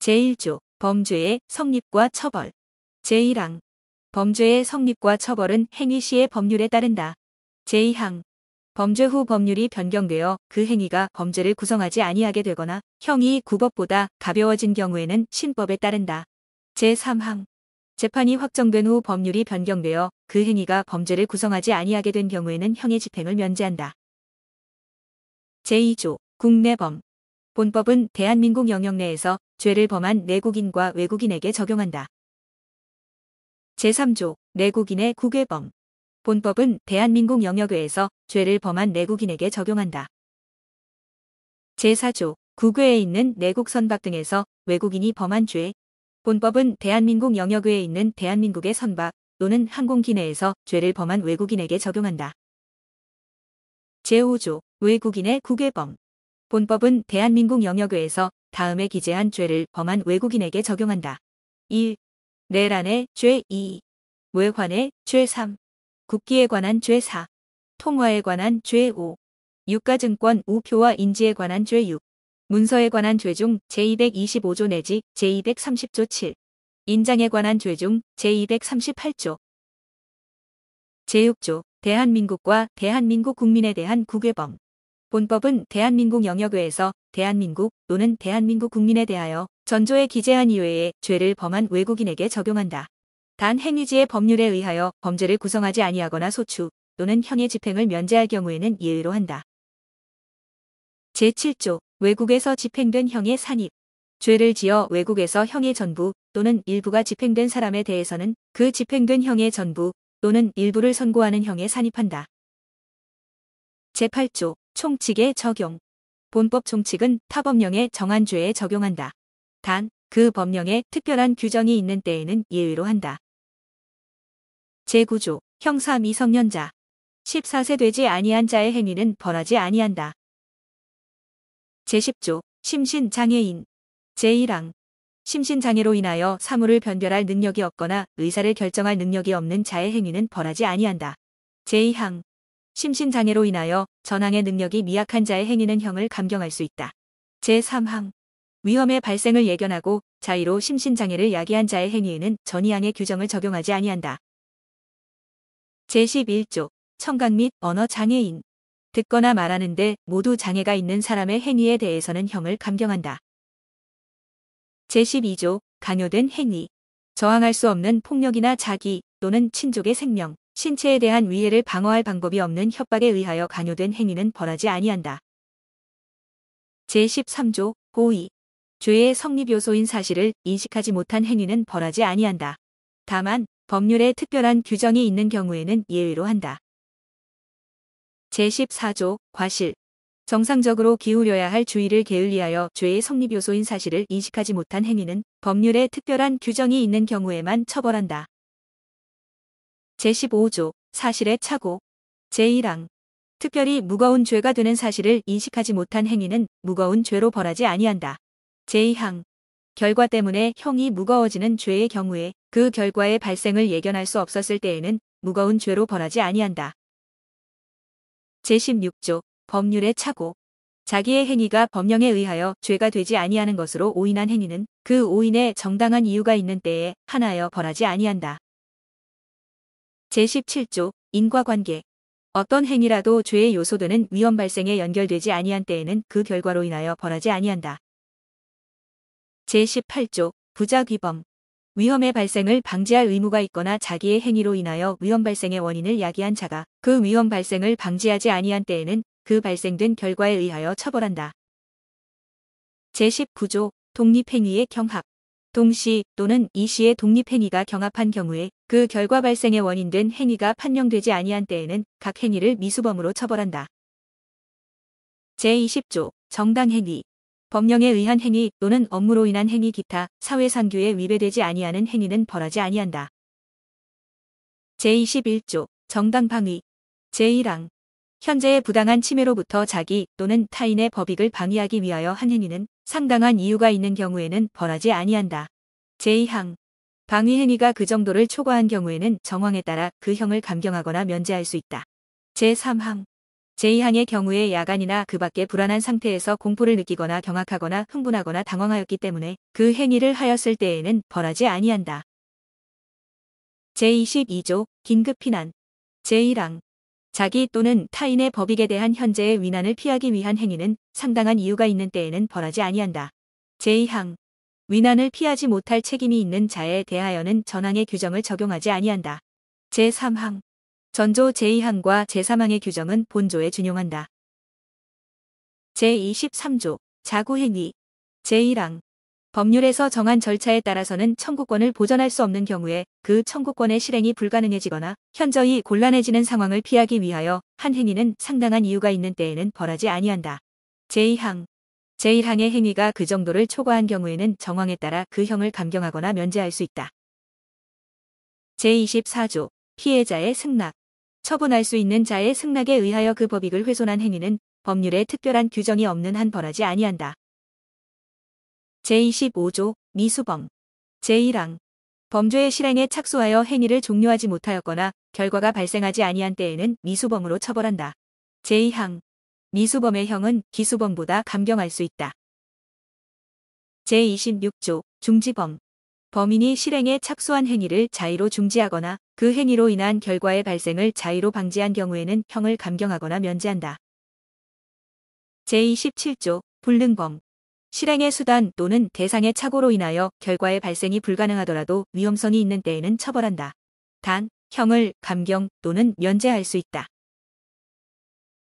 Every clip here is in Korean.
제1조 범죄의 성립과 처벌. 제1항 범죄의 성립과 처벌은 행위 시의 법률에 따른다. 제2항 범죄 후 법률이 변경되어 그 행위가 범죄를 구성하지 아니하게 되거나 형이 구법보다 가벼워진 경우에는 신법에 따른다. 제3항 재판이 확정된 후 법률이 변경되어 그 행위가 범죄를 구성하지 아니하게 된 경우에는 형의 집행을 면제한다. 제2조 국내범. 본법은 대한민국 영역 내에서 죄를 범한 내국인과 외국인에게 적용한다. 제3조 내국인의 국외범. 본법은 대한민국 영역 외에서 죄를 범한 내국인에게 적용한다. 제4조 국외에 있는 내국 선박 등에서 외국인이 범한 죄. 본법은 대한민국 영역 외에 있는 대한민국의 선박 또는 항공기 내에서 죄를 범한 외국인에게 적용한다. 제5조 외국인의 국외범. 본법은 대한민국 영역 외에서 다음에 기재한 죄를 범한 외국인에게 적용한다. 1. 내란의 죄 2. 외환의 죄 3. 국기에 관한 죄 4. 통화에 관한 죄 5. 유가증권 우표와 인지에 관한 죄 6. 문서에 관한 죄 중 제225조 내지 제230조 7. 인장에 관한 죄 중 제238조. 제6조 대한민국과 대한민국 국민에 대한 국외범. 본법은 대한민국 영역 외에서 대한민국 또는 대한민국 국민에 대하여 전조에 기재한 이외에 죄를 범한 외국인에게 적용한다. 단 행위지의 법률에 의하여 범죄를 구성하지 아니하거나 소추 또는 형의 집행을 면제할 경우에는 예외로 한다. 제7조 외국에서 집행된 형의 산입. 죄를 지어 외국에서 형의 전부 또는 일부가 집행된 사람에 대해서는 그 집행된 형의 전부 또는 일부를 선고하는 형에 산입한다. 제8조 총칙의 적용. 본법 총칙은 타법령에 정한 죄에 적용한다. 단, 그 법령에 특별한 규정이 있는 때에는 예외로 한다. 제9조 형사 미성년자. 14세 되지 아니한 자의 행위는 벌하지 아니한다. 제10조 심신장애인. 제1항 심신장애로 인하여 사물을 변별할 능력이 없거나 의사를 결정할 능력이 없는 자의 행위는 벌하지 아니한다. 제2항 심신장애로 인하여 전항의 능력이 미약한 자의 행위는 형을 감경할 수 있다. 제3항 위험의 발생을 예견하고 자의로 심신장애를 야기한 자의 행위에는 전이항의 규정을 적용하지 아니한다. 제11조 청각 및 언어장애인. 듣거나 말하는데 모두 장애가 있는 사람의 행위에 대해서는 형을 감경한다. 제12조 강요된 행위. 저항할 수 없는 폭력이나 자기 또는 친족의 생명, 신체에 대한 위해를 방어할 방법이 없는 협박에 의하여 강요된 행위는 벌하지 아니한다. 제13조 고의. 죄의 성립 요소인 사실을 인식하지 못한 행위는 벌하지 아니한다. 다만 법률에 특별한 규정이 있는 경우에는 예외로 한다. 제14조 과실. 정상적으로 기울여야 할 주의를 게을리하여 죄의 성립 요소인 사실을 인식하지 못한 행위는 법률에 특별한 규정이 있는 경우에만 처벌한다. 제15조 사실의 착오. 제1항 특별히 무거운 죄가 되는 사실을 인식하지 못한 행위는 무거운 죄로 벌하지 아니한다. 제2항 결과 때문에 형이 무거워지는 죄의 경우에 그 결과의 발생을 예견할 수 없었을 때에는 무거운 죄로 벌하지 아니한다. 제16조 법률의 착오. 자기의 행위가 법령에 의하여 죄가 되지 아니하는 것으로 오인한 행위는 그 오인에 정당한 이유가 있는 때에 한하여 벌하지 아니한다. 제17조 인과관계. 어떤 행위라도 죄의 요소되는 위험 발생에 연결되지 아니한 때에는 그 결과로 인하여 벌하지 아니한다. 제18조 부작위범. 위험의 발생을 방지할 의무가 있거나 자기의 행위로 인하여 위험 발생의 원인을 야기한 자가 그 위험 발생을 방지하지 아니한 때에는 그 발생된 결과에 의하여 처벌한다. 제19조 독립행위의 경합. 동시 또는 이시의 독립행위가 경합한 경우에 그 결과 발생의 원인된 행위가 판명되지 아니한 때에는 각 행위를 미수범으로 처벌한다. 제20조 정당행위. 법령에 의한 행위 또는 업무로 인한 행위 기타 사회상규에 위배되지 아니하는 행위는 벌하지 아니한다. 제21조 정당방위. 제1항 현재의 부당한 침해로부터 자기 또는 타인의 법익을 방위하기 위하여 한 행위는 상당한 이유가 있는 경우에는 벌하지 아니한다. 제2항 방위 행위가 그 정도를 초과한 경우에는 정황에 따라 그 형을 감경하거나 면제할 수 있다. 제3항 제2항의 경우에 야간이나 그 밖의 불안한 상태에서 공포를 느끼거나 경악하거나 흥분하거나 당황하였기 때문에 그 행위를 하였을 때에는 벌하지 아니한다. 제22조 긴급피난 제1항 자기 또는 타인의 법익에 대한 현재의 위난을 피하기 위한 행위는 상당한 이유가 있는 때에는 벌하지 아니한다. 제2항 위난을 피하지 못할 책임이 있는 자에 대하여는 전항의 규정을 적용하지 아니한다. 제3항 전조 제2항과 제3항의 규정은 본조에 준용한다. 제23조 자구행위 제1항 법률에서 정한 절차에 따라서는 청구권을 보전할 수 없는 경우에 그 청구권의 실행이 불가능해지거나 현저히 곤란해지는 상황을 피하기 위하여 한 행위는 상당한 이유가 있는 때에는 벌하지 아니한다. 제2항 제1항의 행위가 그 정도를 초과한 경우에는 정황에 따라 그 형을 감경하거나 면제할 수 있다. 제24조 피해자의 승낙 처분할 수 있는 자의 승낙에 의하여 그 법익을 훼손한 행위는 법률에 특별한 규정이 없는 한 벌하지 아니한다. 제25조 미수범 제1항 범죄의 실행에 착수하여 행위를 종료하지 못하였거나 결과가 발생하지 아니한 때에는 미수범으로 처벌한다. 제2항 미수범의 형은 기수범보다 감경할 수 있다. 제26조 중지범 범인이 실행에 착수한 행위를 자의로 중지하거나 그 행위로 인한 결과의 발생을 자의로 방지한 경우에는 형을 감경하거나 면제한다. 제27조 불능범 실행의 수단 또는 대상의 착오로 인하여 결과의 발생이 불가능하더라도 위험성이 있는 때에는 처벌한다. 단, 형을 감경 또는 면제할 수 있다.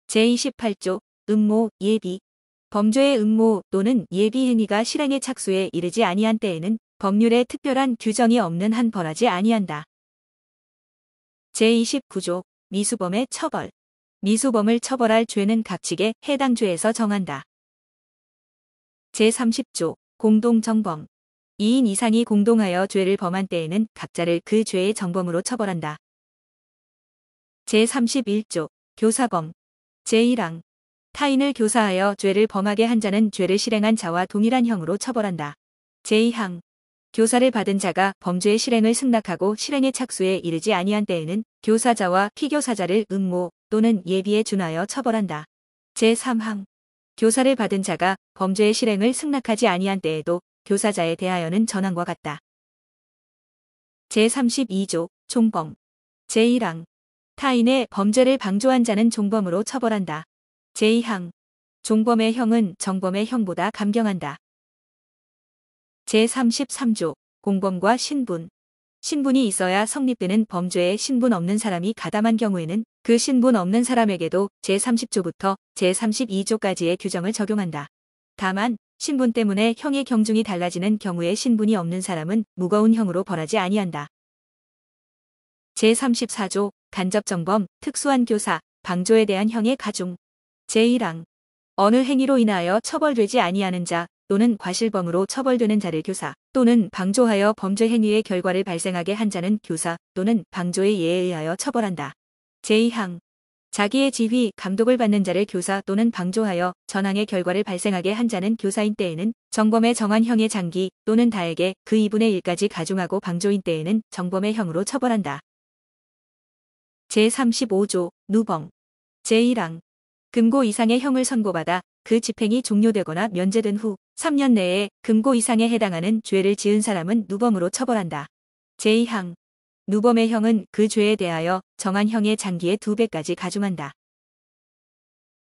제28조 음모 예비 범죄의 음모 또는 예비 행위가 실행의 착수에 이르지 아니한 때에는 법률에 특별한 규정이 없는 한 벌하지 아니한다. 제29조 미수범의 처벌 미수범을 처벌할 죄는 각칙에 해당 죄에서 정한다. 제30조 공동정범 2인 이상이 공동하여 죄를 범한 때에는 각자를 그 죄의 정범으로 처벌한다. 제31조 교사범 제1항 타인을 교사하여 죄를 범하게 한 자는 죄를 실행한 자와 동일한 형으로 처벌한다. 제2항 교사를 받은 자가 범죄의 실행을 승낙하고 실행의 착수에 이르지 아니한 때에는 교사자와 피교사자를 음모 또는 예비에 준하여 처벌한다. 제3항 교사를 받은 자가 범죄의 실행을 승낙하지 아니한 때에도 교사자에 대하여는 전항과 같다. 제32조 종범 제1항 타인의 범죄를 방조한 자는 종범으로 처벌한다. 제2항 종범의 형은 정범의 형보다 감경한다. 제33조 공범과 신분 신분이 있어야 성립되는 범죄에 신분 없는 사람이 가담한 경우에는 그 신분 없는 사람에게도 제30조부터 제32조까지의 규정을 적용한다. 다만 신분 때문에 형의 경중이 달라지는 경우에 신분이 없는 사람은 무거운 형으로 벌하지 아니한다. 제34조 간접정범 특수한 교사 방조에 대한 형의 가중 제1항 어느 행위로 인하여 처벌되지 아니하는 자 또는 과실범으로 처벌되는 자를 교사 또는 방조하여 범죄 행위의 결과를 발생하게 한 자는 교사 또는 방조의 예에 의하여 처벌한다. 제2항 자기의 지휘, 감독을 받는 자를 교사 또는 방조하여 전항의 결과를 발생하게 한 자는 교사인 때에는 정범의 정한 형의 장기 또는 다에게 그 2분의 1까지 가중하고 방조인 때에는 정범의 형으로 처벌한다. 제35조 누범 제1항 금고 이상의 형을 선고받아 그 집행이 종료되거나 면제된 후 3년 내에 금고 이상에 해당하는 죄를 지은 사람은 누범으로 처벌한다. 제2항 누범의 형은 그 죄에 대하여 정한 형의 장기의 2배까지 가중한다.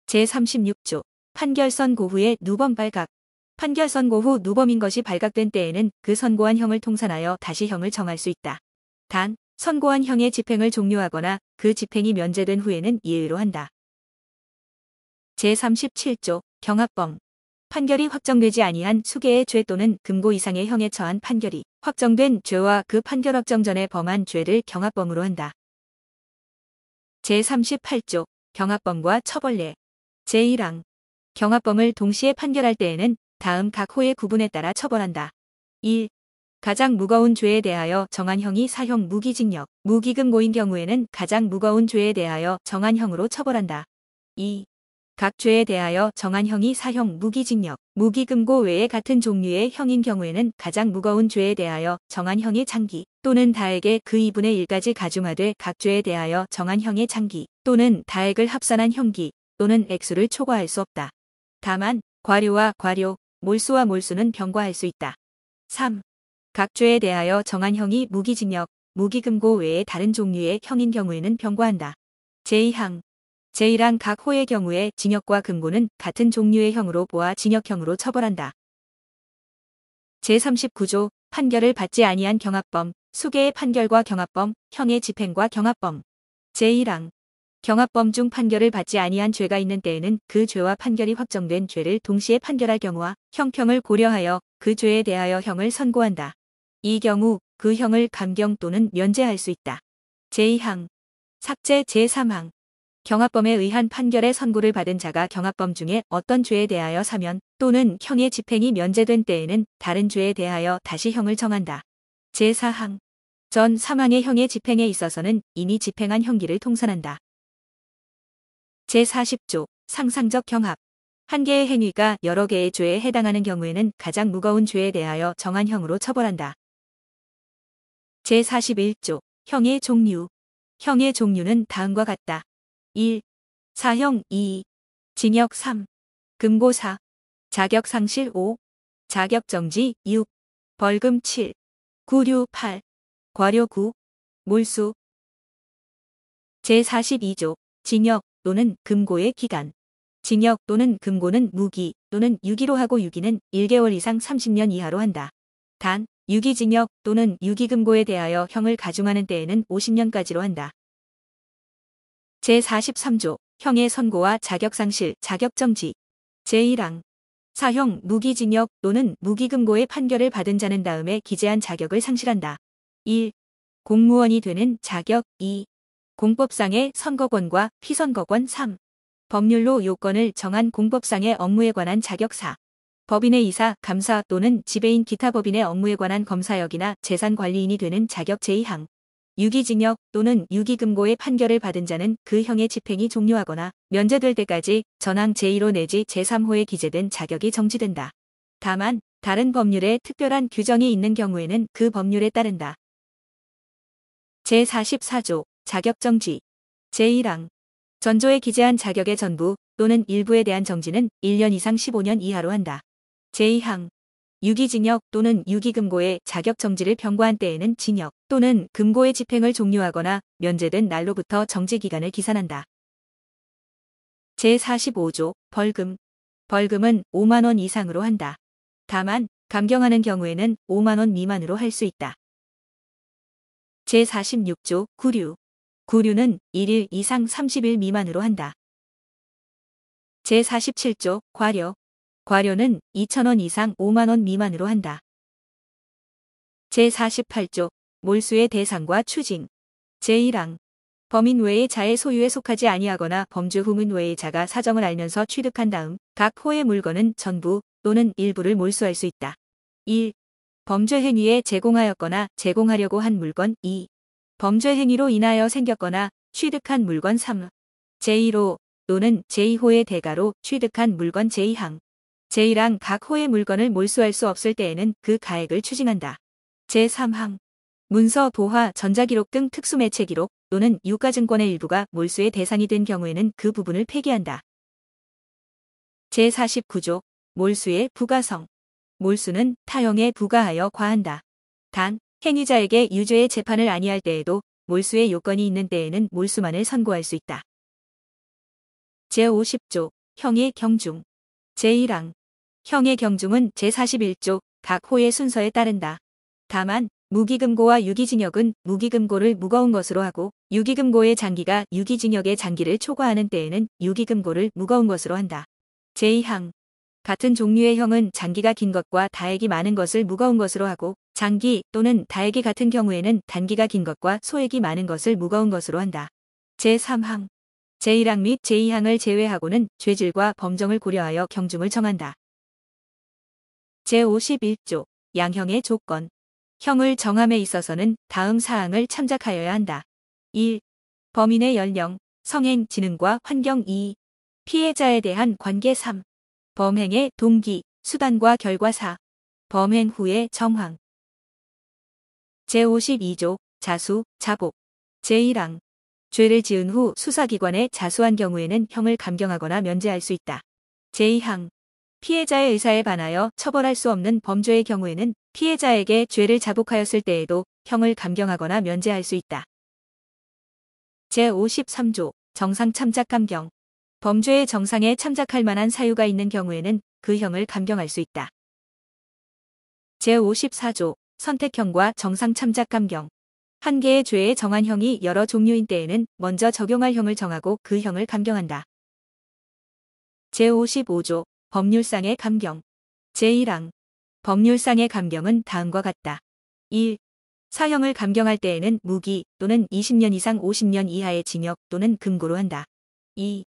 제36조 판결 선고 후의 누범 발각 판결 선고 후 누범인 것이 발각된 때에는 그 선고한 형을 통산하여 다시 형을 정할 수 있다. 단 선고한 형의 집행을 종료하거나 그 집행이 면제된 후에는 예외로 한다. 제37조 경합범 판결이 확정되지 아니한 수개의 죄 또는 금고 이상의 형에 처한 판결이 확정된 죄와 그 판결 확정 전에 범한 죄를 경합범으로 한다. 제38조 경합범과 처벌례 제1항 경합범을 동시에 판결할 때에는 다음 각 호의 구분에 따라 처벌한다. 1. 가장 무거운 죄에 대하여 정한 형이 사형 무기징역, 무기금고인 경우에는 가장 무거운 죄에 대하여 정한 형으로 처벌한다. 2. 각 죄에 대하여 정한 형이 사형 무기징역, 무기금고 외에 같은 종류의 형인 경우에는 가장 무거운 죄에 대하여 정한 형의 장기 또는 다액의 그 2분의 1까지 가중하되 각 죄에 대하여 정한 형의 장기 또는 다액을 합산한 형기 또는 액수를 초과할 수 없다. 다만 과료와 과료, 몰수와 몰수는 병과할 수 있다. 3. 각 죄에 대하여 정한 형이 무기징역, 무기금고 외에 다른 종류의 형인 경우에는 병과한다. 제2항 제1항 각 호의 경우에 징역과 금고는 같은 종류의 형으로 보아 징역형으로 처벌한다. 제39조 판결을 받지 아니한 경합범, 수개의 판결과 경합범, 형의 집행과 경합범. 제1항 경합범 중 판결을 받지 아니한 죄가 있는 때에는 그 죄와 판결이 확정된 죄를 동시에 판결할 경우와 형평을 고려하여 그 죄에 대하여 형을 선고한다. 이 경우 그 형을 감경 또는 면제할 수 있다. 제2항 삭제 제3항 경합범에 의한 판결의 선고를 받은 자가 경합범 중에 어떤 죄에 대하여 사면 또는 형의 집행이 면제된 때에는 다른 죄에 대하여 다시 형을 정한다. 제4항 전 3항의 형의 집행에 있어서는 이미 집행한 형기를 통산한다. 제40조 상상적 경합 한 개의 행위가 여러 개의 죄에 해당하는 경우에는 가장 무거운 죄에 대하여 정한 형으로 처벌한다. 제41조 형의 종류 형의 종류는 다음과 같다. 1. 사형 2. 징역 3. 금고 4. 자격상실 5. 자격정지 6. 벌금 7. 구류 8. 과료 9. 몰수. 제42조 징역 또는 금고의 기간 징역 또는 금고는 무기 또는 유기로 하고 유기는 1개월 이상 30년 이하로 한다. 단 유기징역 또는 유기금고에 대하여 형을 가중하는 때에는 50년까지로 한다. 제43조 형의 선고와 자격상실, 자격정지 제1항 사형, 무기징역 또는 무기금고의 판결을 받은 자는 다음에 기재한 자격을 상실한다. 1. 공무원이 되는 자격 2. 공법상의 선거권과 피선거권 3. 법률로 요건을 정한 공법상의 업무에 관한 자격 4. 법인의 이사, 감사 또는 지배인 기타 법인의 업무에 관한 검사역이나 재산관리인이 되는 자격 제2항. 유기징역 또는 유기금고의 판결을 받은 자는 그 형의 집행이 종료하거나 면제될 때까지 전항 제1호 내지 제3호에 기재된 자격이 정지된다. 다만 다른 법률에 특별한 규정이 있는 경우에는 그 법률에 따른다. 제44조 자격정지 제1항 전조에 기재한 자격의 전부 또는 일부에 대한 정지는 1년 이상 15년 이하로 한다. 제2항 유기징역 또는 유기금고의 자격정지를 병과한 때에는 징역 또는 금고의 집행을 종료하거나 면제된 날로부터 정지기간을 기산한다. 제45조 벌금 벌금은 5만원 이상으로 한다. 다만 감경하는 경우에는 5만원 미만으로 할 수 있다. 제46조 구류 구류는 1일 이상 30일 미만으로 한다. 제47조 과료 과료는 2,000원 이상 5만원 미만으로 한다. 제48조 몰수의 대상과 추징 제1항 범인 외의 자의 소유에 속하지 아니하거나 범죄 후문 외의 자가 사정을 알면서 취득한 다음 각 호의 물건은 전부 또는 일부를 몰수할 수 있다. 1. 범죄 행위에 제공하였거나 제공하려고 한 물건 2. 범죄 행위로 인하여 생겼거나 취득한 물건 3. 제1호 또는 제2호의 대가로 취득한 물건 제2항. 제1항 각 호의 물건을 몰수할 수 없을 때에는 그 가액을 추징한다. 제3항 문서, 도화, 전자기록 등 특수매체 기록 또는 유가증권의 일부가 몰수의 대상이 된 경우에는 그 부분을 폐기한다. 제49조 몰수의 부가성 몰수는 타형에 부가하여 과한다. 단 행위자에게 유죄의 재판을 아니할 때에도 몰수의 요건이 있는 때에는 몰수만을 선고할 수 있다. 제50조 형의 경중 제1항 형의 경중은 제41조 각 호의 순서에 따른다. 다만 무기금고와 유기징역은 무기금고를 무거운 것으로 하고 유기금고의 장기가 유기징역의 장기를 초과하는 때에는 유기금고를 무거운 것으로 한다. 제2항 같은 종류의 형은 장기가 긴 것과 다액이 많은 것을 무거운 것으로 하고 장기 또는 다액이 같은 경우에는 단기가 긴 것과 소액이 많은 것을 무거운 것으로 한다. 제3항 제1항 및 제2항을 제외하고는 죄질과 범정을 고려하여 경중을 정한다. 제51조 양형의 조건 형을 정함에 있어서는 다음 사항을 참작하여야 한다. 1. 범인의 연령, 성행, 지능과 환경 2. 피해자에 대한 관계 3. 범행의 동기, 수단과 결과 4. 범행 후의 정황. 제52조 자수, 자복 제1항 죄를 지은 후 수사기관에 자수한 경우에는 형을 감경하거나 면제할 수 있다. 제2항 피해자의 의사에 반하여 처벌할 수 없는 범죄의 경우에는 피해자에게 죄를 자복하였을 때에도 형을 감경하거나 면제할 수 있다. 제53조 정상 참작 감경 범죄의 정상에 참작할 만한 사유가 있는 경우에는 그 형을 감경할 수 있다. 제54조 선택형과 정상 참작 감경 한 개의 죄에 정한 형이 여러 종류인 때에는 먼저 적용할 형을 정하고 그 형을 감경한다. 제55조 법률상의 감경 제1항 법률상의 감경은 다음과 같다. 1. 사형을 감경할 때에는 무기 또는 20년 이상 50년 이하의 징역 또는 금고로 한다. 2.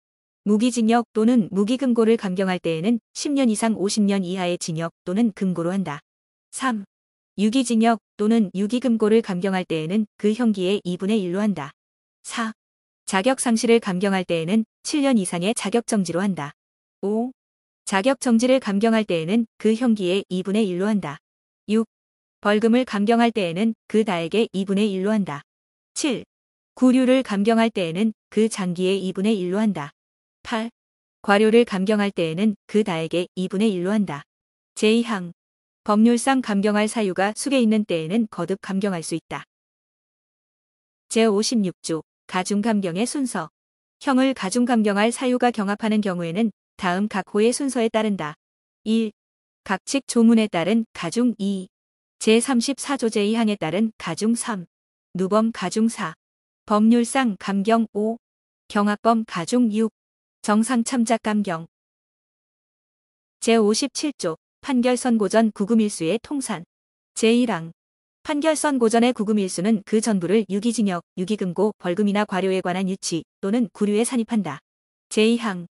무기징역 또는 무기금고를 감경할 때에는 10년 이상 50년 이하의 징역 또는 금고로 한다. 3. 유기징역 또는 유기금고를 감경할 때에는 그 형기의 2분의 1로 한다. 4. 자격상실을 감경할 때에는 7년 이상의 자격정지로 한다. 5. 자격정지를 감경할 때에는 그 형기의 2분의 1로 한다. 6. 벌금을 감경할 때에는 그 다액의 2분의 1로 한다. 7. 구류를 감경할 때에는 그 장기의 2분의 1로 한다. 8. 과료를 감경할 때에는 그 다액의 2분의 1로 한다. 제2항 법률상 감경할 사유가 숙에 있는 때에는 거듭 감경할 수 있다. 제56조 가중감경의 순서 형을 가중감경할 사유가 경합하는 경우에는 다음 각 호의 순서에 따른다. 1. 각칙 조문에 따른 가중 2. 제34조 제2항에 따른 가중 3. 누범 가중 4. 법률상 감경 5. 경합범 가중 6. 정상 참작 감경 제57조 판결 선고 전 구금일수의 통산 제1항 판결 선고 전의 구금일수는 그 전부를 유기징역, 유기금고, 벌금이나 과료에 관한 유치 또는 구류에 산입한다. 제2항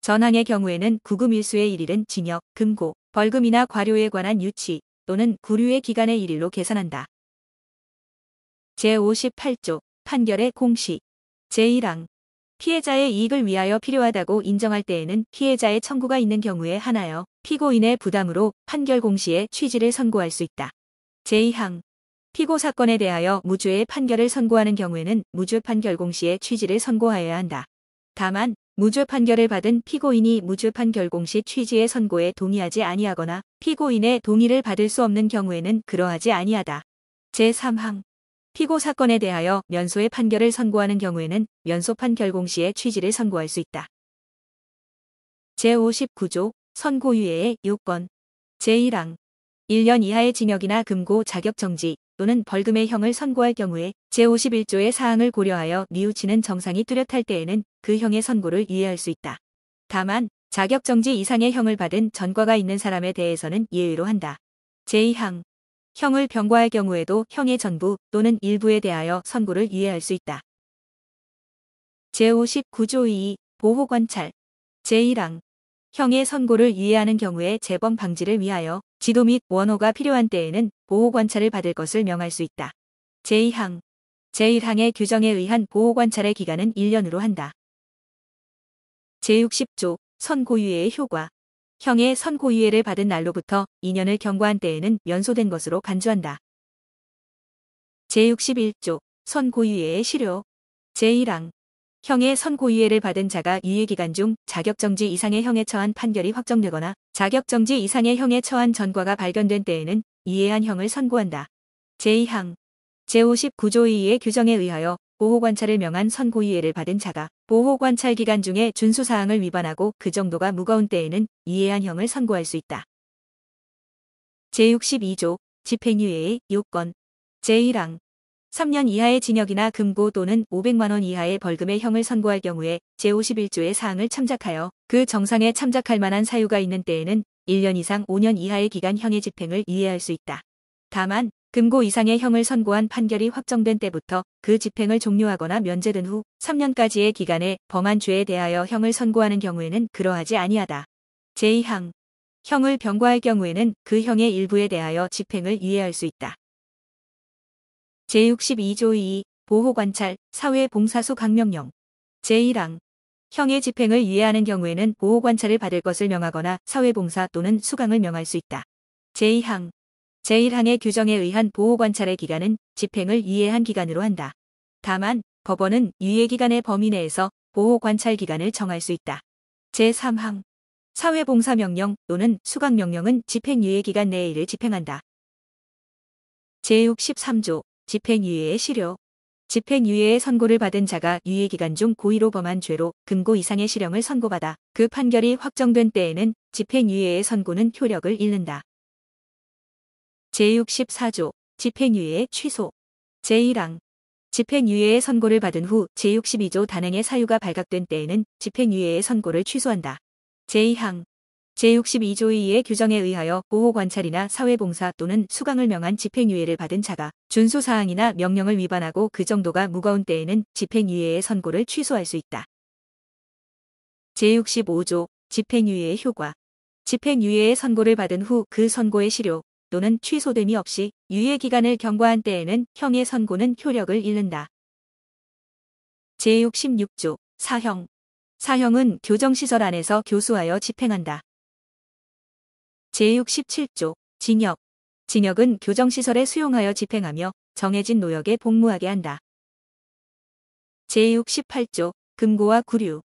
전항의 경우에는 구금일수의 일일은 징역, 금고, 벌금이나 과료에 관한 유치 또는 구류의 기간의 일일로 계산한다. 제58조 판결의 공시 제1항 피해자의 이익을 위하여 필요하다고 인정할 때에는 피해자의 청구가 있는 경우에 한하여 피고인의 부담으로 판결 공시의 취지를 선고할 수 있다. 제2항 피고 사건에 대하여 무죄의 판결을 선고하는 경우에는 무죄 판결 공시의 취지를 선고하여야 한다. 다만 무죄 판결을 받은 피고인이 무죄 판결 공시 취지의 선고에 동의하지 아니하거나 피고인의 동의를 받을 수 없는 경우에는 그러하지 아니하다. 제3항 피고 사건에 대하여 면소의 판결을 선고하는 경우에는 면소 판결 공시의 취지를 선고할 수 있다. 제59조 선고유예의 요건 제1항 1년 이하의 징역이나 금고 자격정지 또는 벌금의 형을 선고할 경우에 제51조의 사항을 고려하여 뉘우치는 정상이 뚜렷할 때에는 그 형의 선고를 유예할 수 있다. 다만 자격정지 이상의 형을 받은 전과가 있는 사람에 대해서는 예외로 한다. 제2항 형을 병과할 경우에도 형의 전부 또는 일부에 대하여 선고를 유예할 수 있다. 제59조 2 보호관찰 제1항 형의 선고를 유예하는 경우에 재범 방지를 위하여 지도 및 원호가 필요한 때에는 보호관찰을 받을 것을 명할 수 있다. 제2항 제1항의 규정에 의한 보호관찰의 기간은 1년으로 한다. 제60조 선고유예의 효과 형의 선고유예를 받은 날로부터 2년을 경과한 때에는 면소된 것으로 간주한다. 제61조 선고유예의 실효 제1항 형의 선고유예를 받은 자가 유예기간 중 자격정지 이상의 형에 처한 판결이 확정되거나 자격정지 이상의 형에 처한 전과가 발견된 때에는 유예한 형을 선고한다. 제2항 제59조 2의 규정에 의하여 보호관찰을 명한 선고유예를 받은 자가 보호관찰 기간 중에 준수사항을 위반하고 그 정도가 무거운 때에는 유예한 형을 선고할 수 있다. 제62조 집행유예의 요건 제1항 3년 이하의 징역이나 금고 또는 500만 원 이하의 벌금의 형을 선고할 경우에 제51조의 사항을 참작하여 그 정상에 참작할 만한 사유가 있는 때에는 1년 이상 5년 이하의 기간 형의 집행을 유예할 수 있다. 다만 금고 이상의 형을 선고한 판결이 확정된 때부터 그 집행을 종료하거나 면제된 후 3년까지의 기간에 범한 죄에 대하여 형을 선고하는 경우에는 그러하지 아니하다. 제2항 형을 병과할 경우에는 그 형의 일부에 대하여 집행을 유예할 수 있다. 제62조 2 보호관찰 사회봉사소 강명령 제1항 형의 집행을 유예하는 경우에는 보호관찰을 받을 것을 명하거나 사회봉사 또는 수강을 명할 수 있다. 제2항 제1항의 규정에 의한 보호관찰의 기간은 집행을 유예한 기간으로 한다. 다만 법원은 유예기간의 범위 내에서 보호관찰기간을 정할 수 있다. 제3항 사회봉사명령 또는 수강명령은 집행유예기간 내에 이를 집행한다. 제63조 집행유예의 실효 집행유예의 선고를 받은 자가 유예기간 중 고의로 범한 죄로 금고 이상의 실형을 선고받아 그 판결이 확정된 때에는 집행유예의 선고는 효력을 잃는다. 제64조 집행유예의 취소 제1항 집행유예의 선고를 받은 후 제62조 단행의 사유가 발각된 때에는 집행유예의 선고를 취소한다. 제2항 제62조 2의 규정에 의하여 보호관찰이나 사회봉사 또는 수강을 명한 집행유예를 받은 자가 준수사항이나 명령을 위반하고 그 정도가 무거운 때에는 집행유예의 선고를 취소할 수 있다. 제65조 집행유예의 효과 집행유예의 선고를 받은 후 그 선고의 실효 또는 취소됨이 없이 유예기간을 경과한 때에는 형의 선고는 효력을 잃는다. 제66조 사형 사형은 교정시설 안에서 교수하여 집행한다. 제67조 징역 징역은 교정시설에 수용하여 집행하며 정해진 노역에 복무하게 한다. 제68조 금고와 구류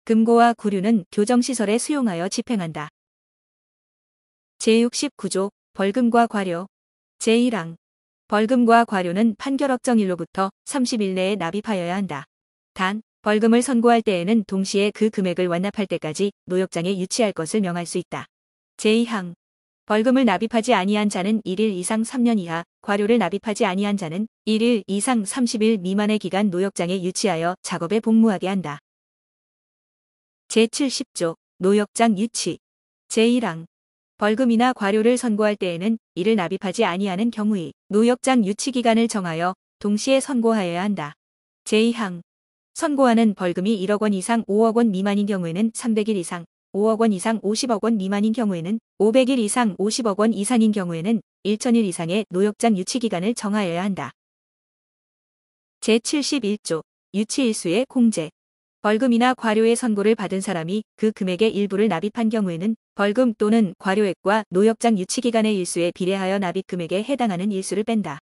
금고와 구류는 교정시설에 수용하여 집행한다. 제69조 벌금과 과료 제1항 벌금과 과료는 판결 확정일로부터 30일 내에 납입하여야 한다. 단 벌금을 선고할 때에는 동시에 그 금액을 완납할 때까지 노역장에 유치할 것을 명할 수 있다. 제2항 벌금을 납입하지 아니한 자는 1일 이상 3년 이하, 과료를 납입하지 아니한 자는 1일 이상 30일 미만의 기간 노역장에 유치하여 작업에 복무하게 한다. 제70조 노역장 유치 제1항 벌금이나 과료를 선고할 때에는 이를 납입하지 아니하는 경우에 노역장 유치 기간을 정하여 동시에 선고하여야 한다. 제2항 선고하는 벌금이 1억 원 이상 5억 원 미만인 경우에는 300일 이상 5억 원 이상 50억 원 미만인 경우에는 500일 이상 50억 원 이상인 경우에는 1000일 이상의 노역장 유치 기간을 정하여야 한다. 제71조 유치일수의 공제 벌금이나 과료의 선고를 받은 사람이 그 금액의 일부를 납입한 경우에는 벌금 또는 과료액과 노역장 유치 기간의 일수에 비례하여 납입 금액에 해당하는 일수를 뺀다.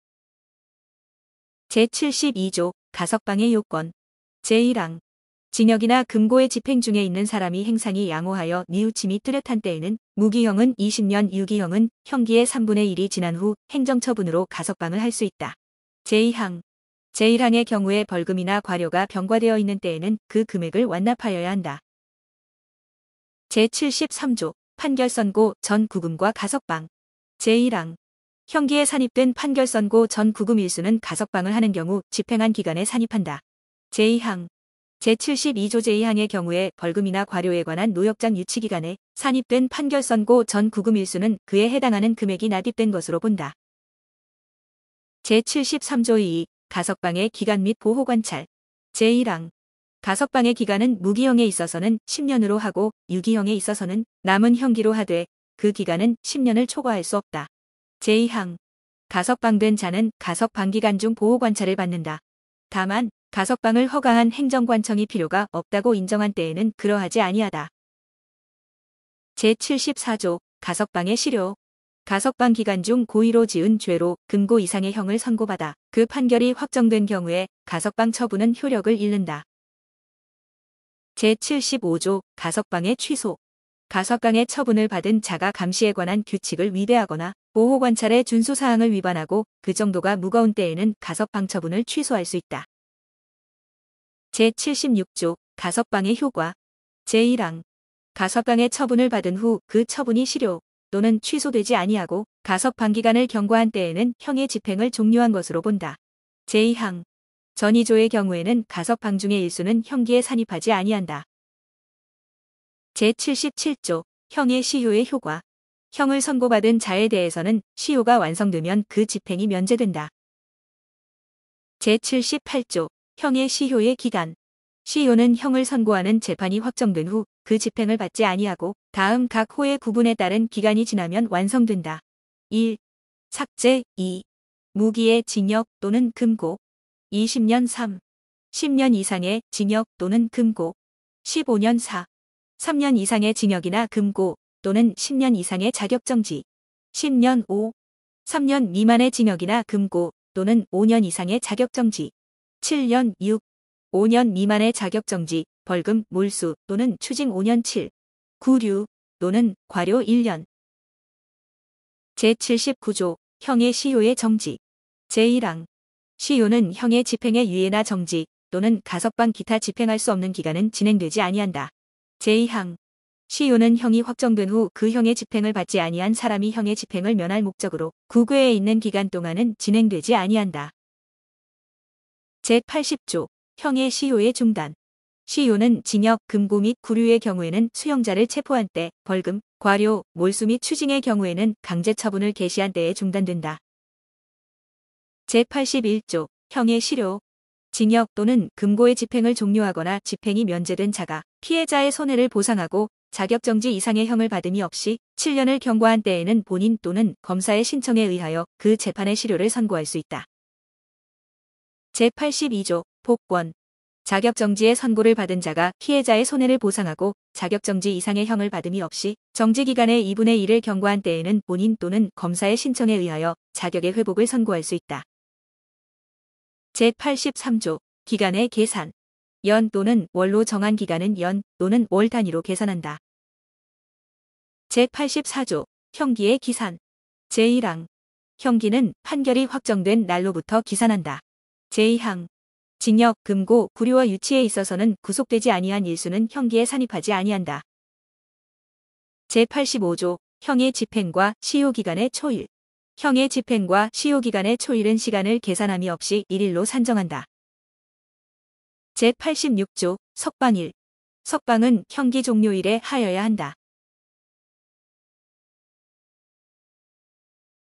제72조 가석방의 요건 제1항 징역이나 금고의 집행 중에 있는 사람이 행상이 양호하여 뉘우침이 뚜렷한 때에는 무기형은 20년, 유기형은 형기의 3분의 1이 지난 후 행정처분으로 가석방을 할 수 있다. 제2항 제1항의 경우에 벌금이나 과료가 병과되어 있는 때에는 그 금액을 완납하여야 한다. 제73조 판결 선고 전 구금과 가석방 제1항 형기에 산입된 판결 선고 전 구금 일수는 가석방을 하는 경우 집행한 기간에 산입한다. 제2항 제72조 제2항의 경우에 벌금이나 과료에 관한 노역장 유치 기간에 산입된 판결 선고 전 구금 일수는 그에 해당하는 금액이 납입된 것으로 본다. 제73조 2 가석방의 기간 및 보호관찰 제1항 가석방의 기간은 무기형에 있어서는 10년으로 하고 유기형에 있어서는 남은 형기로 하되 그 기간은 10년을 초과할 수 없다. 제2항 가석방된 자는 가석방 기간 중 보호관찰을 받는다. 다만 가석방을 허가한 행정관청이 필요가 없다고 인정한 때에는 그러하지 아니하다. 제74조 가석방의 실효 가석방 기간 중 고의로 지은 죄로 금고 이상의 형을 선고받아 그 판결이 확정된 경우에 가석방 처분은 효력을 잃는다. 제75조 가석방의 취소 가석방의 처분을 받은 자가 감시에 관한 규칙을 위배하거나 보호관찰의 준수사항을 위반하고 그 정도가 무거운 때에는 가석방 처분을 취소할 수 있다. 제76조 가석방의 효과 제1항 가석방의 처분을 받은 후 그 처분이 실효 또는 취소되지 아니하고 가석방 기간을 경과한 때에는 형의 집행을 종료한 것으로 본다. 제2항 전이조의 경우에는 가석방 중의 일수는 형기에 산입하지 아니한다. 제77조 형의 시효의 효과 형을 선고받은 자에 대해서는 시효가 완성되면 그 집행이 면제된다. 제78조 형의 시효의 기간 시효는 형을 선고하는 재판이 확정된 후 그 집행을 받지 아니하고 다음 각 호의 구분에 따른 기간이 지나면 완성된다. 1. 삭제 2. 무기의 징역 또는 금고 20년 3. 10년 이상의 징역 또는 금고 15년 4. 3년 이상의 징역이나 금고 또는 10년 이상의 자격정지 10년 5. 3년 미만의 징역이나 금고 또는 5년 이상의 자격정지 7년 6. 5년 미만의 자격정지, 벌금, 몰수 또는 추징 5년 7. 구류 또는 과료 1년. 제79조 형의 시효의 정지. 제1항 시효는 형의 집행의 유예나 정지 또는 가석방 기타 집행할 수 없는 기간은 진행되지 아니한다. 제2항 시효는 형이 확정된 후 그 형의 집행을 받지 아니한 사람이 형의 집행을 면할 목적으로 구괴에 있는 기간 동안은 진행되지 아니한다. 제80조 형의 시효의 중단. 시효는 징역, 금고 및 구류의 경우에는 수형자를 체포한 때, 벌금, 과료, 몰수 및 추징의 경우에는 강제 처분을 개시한 때에 중단된다. 제81조 형의 실효. 징역 또는 금고의 집행을 종료하거나 집행이 면제된 자가 피해자의 손해를 보상하고 자격정지 이상의 형을 받음이 없이 7년을 경과한 때에는 본인 또는 검사의 신청에 의하여 그 재판의 실효를 선고할 수 있다. 제82조 복권. 자격정지의 선고를 받은 자가 피해자의 손해를 보상하고 자격정지 이상의 형을 받음이 없이 정지기간의 2분의 1을 경과한 때에는 본인 또는 검사의 신청에 의하여 자격의 회복을 선고할 수 있다. 제83조 기간의 계산. 연 또는 월로 정한 기간은 연 또는 월 단위로 계산한다. 제84조 형기의 기산. 제1항 형기는 판결이 확정된 날로부터 기산한다. 제2항 징역, 금고, 구류와 유치에 있어서는 구속되지 아니한 일수는 형기에 산입하지 아니한다. 제85조 형의 집행과 시효기간의 초일. 형의 집행과 시효기간의 초일은 시간을 계산함이 없이 1일로 산정한다. 제86조 석방일. 석방은 형기 종료일에 하여야 한다.